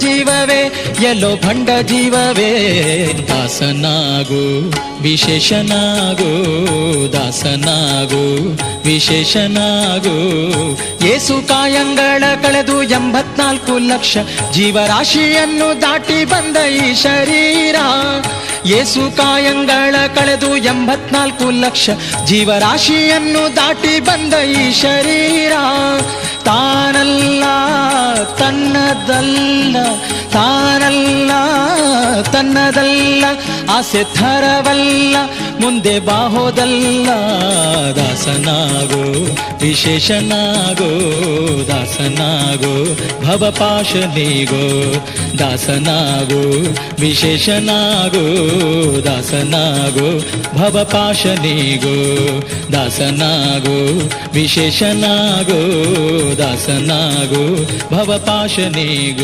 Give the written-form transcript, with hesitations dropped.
ಜೀವವೇ ಎಲ್ಲೋ ಭಂಡ ಜೀವವೇ ದಾಸನಾಗು ವಿಶೇಷನಾಗು ದಾಸನಾಗು ವಿಶೇಷನಾಗು ಯೇಸು ಕಾಯಂಗಳ ಕಳೆದು 84 ಲಕ್ಷ ಜೀವರಾಶಿಯನ್ನು ದಾಟಿ ಬಂದ ಈ ಶರೀರ ಯೇಸು ಕಾಯಂಗಳ ಕಳೆದು 84 ಲಕ್ಷ ಜೀವರಾಶಿಯನ್ನು ದಾಟಿ ಬಂದ ಈ ಶರೀರ ತಾನಲ್ಲ ತನ್ನದಲ್ಲ ತಾನಲ್ಲ ತನ್ನದಲ್ಲ ಆಸೆ ಥರವಲ್ಲ ಮುಂದೆ ಬಾಹೋದಲ್ಲ ದಾಸನಾಗೋ ವಿಶೇಷನಾಗೋ ದಾಸನಾಗೋ ಭವಪಾಶನಿಗೋ ದಾಸನಾಗೋ ವಿಶೇಷನಾಗೋ ದಾಸನಾಗೋ ಭವಪಾಶನಿಗೋ ದಾಸನಾಗೋ ವಿಶೇಷನಾಗೋ ದಾಸನಾಗೋ ಭವಪಾಶನಿಗೋ